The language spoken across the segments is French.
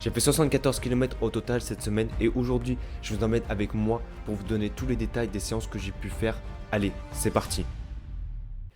J'ai fait 74 km au total cette semaine et aujourd'hui, je vous emmène avec moi pour vous donner tous les détails des séances que j'ai pu faire. Allez, c'est parti.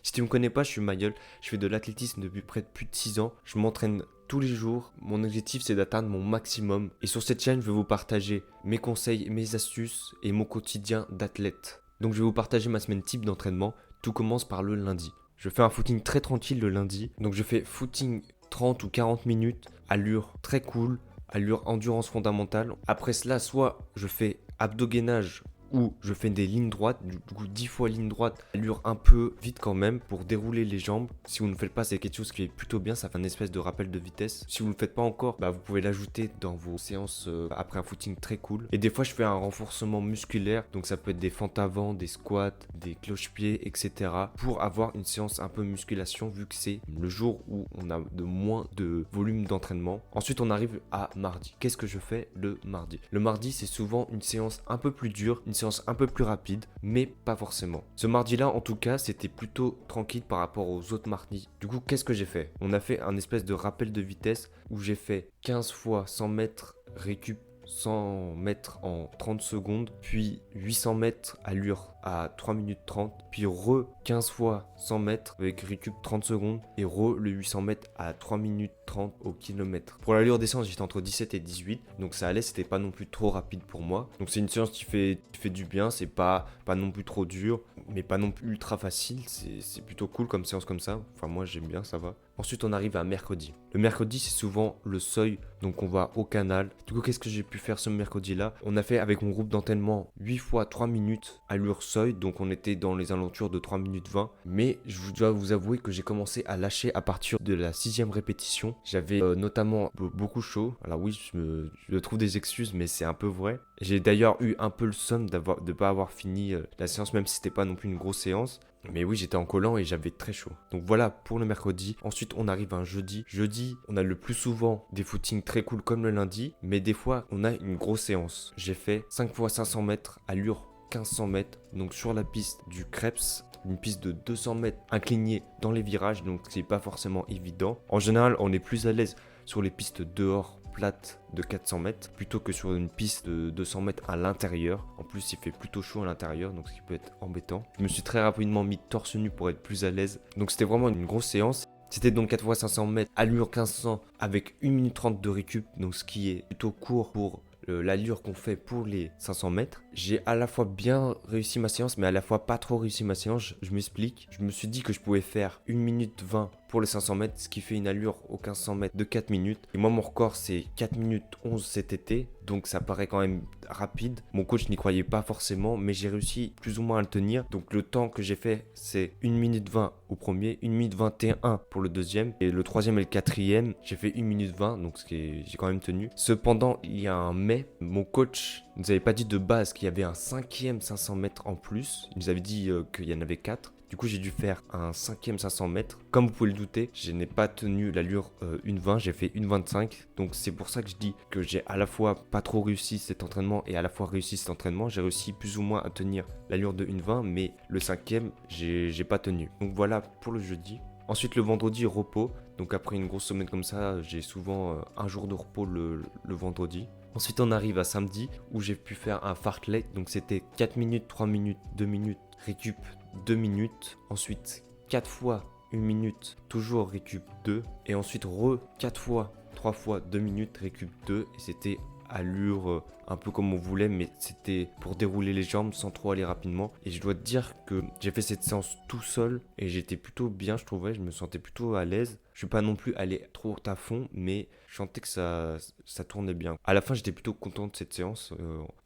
Si tu me connais pas, je suis Mayol, je fais de l'athlétisme depuis près de plus de 6 ans, je m'entraîne tous les jours, mon objectif c'est d'atteindre mon maximum et sur cette chaîne je vais vous partager mes conseils, mes astuces et mon quotidien d'athlète. Donc je vais vous partager ma semaine type d'entraînement, tout commence par le lundi. Je fais un footing très tranquille le lundi, donc je fais footing 30 ou 40 minutes, allure très cool, allure endurance fondamentale. Après cela, soit je fais abdos-gainage ou je fais des lignes droites, du coup 10 fois ligne droite, allure un peu vite quand même pour dérouler les jambes. Si vous ne le faites pas, c'est quelque chose qui est plutôt bien, ça fait un espèce de rappel de vitesse. Si vous ne le faites pas encore, vous pouvez l'ajouter dans vos séances après un footing très cool. Et des fois, je fais un renforcement musculaire, donc ça peut être des fentes avant, des squats, des cloche-pieds, etc. pour avoir une séance un peu musculation vu que c'est le jour où on a de moins de volume d'entraînement. Ensuite, on arrive à mardi. Qu'est-ce que je fais le mardi? Le mardi, c'est souvent une séance un peu plus dure, une séance un peu plus rapide, mais pas forcément. Ce mardi-là, en tout cas, c'était plutôt tranquille par rapport aux autres mardis. Du coup, qu'est-ce que j'ai fait? On a fait un espèce de rappel de vitesse où j'ai fait 15 fois 100 mètres récup 100 mètres en 30 secondes, puis 800 mètres allure à 3 minutes 30, puis 15 fois 100 mètres avec récup 30 secondes, et le 800 mètres à 3 minutes 30 au kilomètre. Pour l'allure des séances, j'étais entre 17 et 18, donc ça allait, c'était pas non plus trop rapide pour moi. Donc c'est une séance qui fait du bien, c'est pas non plus trop dur, mais pas non plus ultra facile, c'est plutôt cool comme séance comme ça. Enfin moi j'aime bien, ça va. Ensuite on arrive à mercredi. Le mercredi c'est souvent le seuil, donc on va au canal. Du coup qu'est-ce que j'ai pu faire ce mercredi là? On a fait avec mon groupe d'entraînement 8 fois 3 minutes allure seuil, donc on était dans les alentours de 3 minutes 20. Mais je dois vous avouer que j'ai commencé à lâcher à partir de la 6e répétition. J'avais notamment beaucoup chaud. Alors oui, je trouve des excuses, mais c'est un peu vrai. J'ai d'ailleurs eu un peu le somme de ne pas avoir fini la séance, même si c'était pas non plus une grosse séance. Mais oui, j'étais en collant et j'avais très chaud. Donc voilà pour le mercredi. Ensuite, on arrive à un jeudi. Jeudi, on a le plus souvent des footings très cool comme le lundi. Mais des fois, on a une grosse séance. J'ai fait 5 fois 500 mètres, allure 1500 mètres. Donc sur la piste du Krebs, une piste de 200 mètres inclinée dans les virages. Donc c'est pas forcément évident. En général, on est plus à l'aise sur les pistes dehors plate de 400 mètres plutôt que sur une piste de 200 mètres à l'intérieur. En plus il fait plutôt chaud à l'intérieur, donc ce qui peut être embêtant. Je me suis très rapidement mis torse nu pour être plus à l'aise, donc c'était vraiment une grosse séance. C'était donc 4 fois 500 mètres, allure 1500 avec 1 minute 30 de récup, donc ce qui est plutôt court pour l'allure qu'on fait pour les 500 mètres. J'ai à la fois bien réussi ma séance, mais à la fois pas trop réussi ma séance. Je m'explique. Je me suis dit que je pouvais faire 1 minute 20 pour les 500 mètres, ce qui fait une allure aux 1500 mètres de 4 minutes. Et moi, mon record, c'est 4 minutes 11 cet été. Donc ça paraît quand même rapide. Mon coach n'y croyait pas forcément, mais j'ai réussi plus ou moins à le tenir. Donc le temps que j'ai fait, c'est 1 minute 20 au premier, 1 minute 21 pour le deuxième. Et le troisième et le quatrième, j'ai fait 1 minute 20, donc j'ai quand même tenu. Cependant, il y a un mais, mon coach ne nous avait pas dit de base qu'il y avait un 5e 500 mètres en plus. Il nous avait dit qu'il y en avait 4. Du coup, j'ai dû faire un 5e 500 mètres. Comme vous pouvez le douter, je n'ai pas tenu l'allure 1,20, j'ai fait 1,25. Donc c'est pour ça que je dis que j'ai à la fois pas trop réussi cet entraînement et à la fois réussi cet entraînement. J'ai réussi plus ou moins à tenir l'allure de 1,20, mais le 5e, j'ai pas tenu. Donc voilà pour le jeudi. Ensuite, le vendredi, repos. Donc après une grosse semaine comme ça, j'ai souvent un jour de repos le vendredi. Ensuite, on arrive à samedi où j'ai pu faire un fartlek. Donc c'était 4 minutes, 3 minutes, 2 minutes, récup 2 minutes. Ensuite, 4 fois 1 minute, toujours récup 2. Et ensuite, 4 fois, 3 fois 2 minutes, récup 2. Et c'était allure un peu comme on voulait, mais c'était pour dérouler les jambes sans trop aller rapidement. Et je dois te dire que j'ai fait cette séance tout seul et j'étais plutôt bien, je trouvais. Je me sentais plutôt à l'aise. Je suis pas non plus allé trop à fond, mais je sentais que ça tournait bien. À la fin, j'étais plutôt content de cette séance,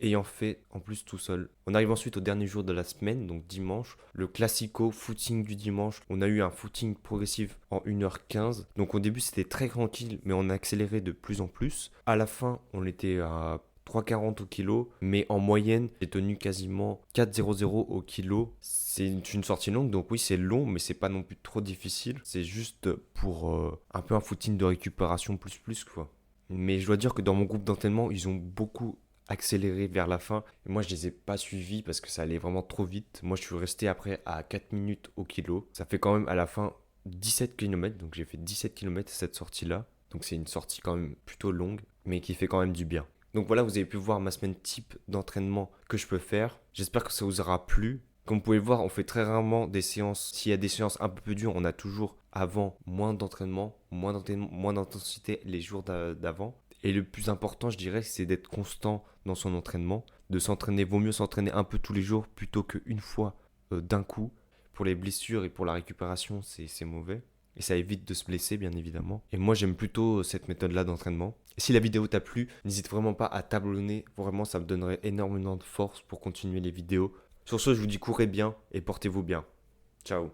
ayant fait en plus tout seul. On arrive ensuite au dernier jour de la semaine, donc dimanche, le classico footing du dimanche. On a eu un footing progressif en 1h15. Donc au début, c'était très tranquille, mais on a accéléré de plus en plus. À la fin, on était à 3,40 au kilo, mais en moyenne, j'ai tenu quasiment 4,00 au kilo. C'est une sortie longue, donc oui, c'est long, mais c'est pas non plus trop difficile. C'est juste pour un peu un footing de récupération plus quoi. Mais je dois dire que dans mon groupe d'entraînement, ils ont beaucoup accéléré vers la fin. Et moi, je les ai pas suivis parce que ça allait vraiment trop vite. Moi, je suis resté après à 4 minutes au kilo. Ça fait quand même à la fin 17 km, donc j'ai fait 17 km cette sortie-là. Donc c'est une sortie quand même plutôt longue. mais qui fait quand même du bien. Donc voilà, vous avez pu voir ma semaine type d'entraînement que je peux faire. J'espère que ça vous aura plu. Comme vous pouvez le voir, on fait très rarement des séances. S'il y a des séances un peu plus dures, on a toujours avant moins d'entraînement, moins d'intensité les jours d'avant. Et le plus important, je dirais, c'est d'être constant dans son entraînement. De s'entraîner, vaut mieux s'entraîner un peu tous les jours plutôt qu'une fois d'un coup. Pour les blessures et pour la récupération, c'est mauvais. Et ça évite de se blesser, bien évidemment. Et moi, j'aime plutôt cette méthode-là d'entraînement. Et si la vidéo t'a plu, n'hésite vraiment pas à t'abonner. Vraiment, ça me donnerait énormément de force pour continuer les vidéos. Sur ce, je vous dis courez bien et portez-vous bien. Ciao.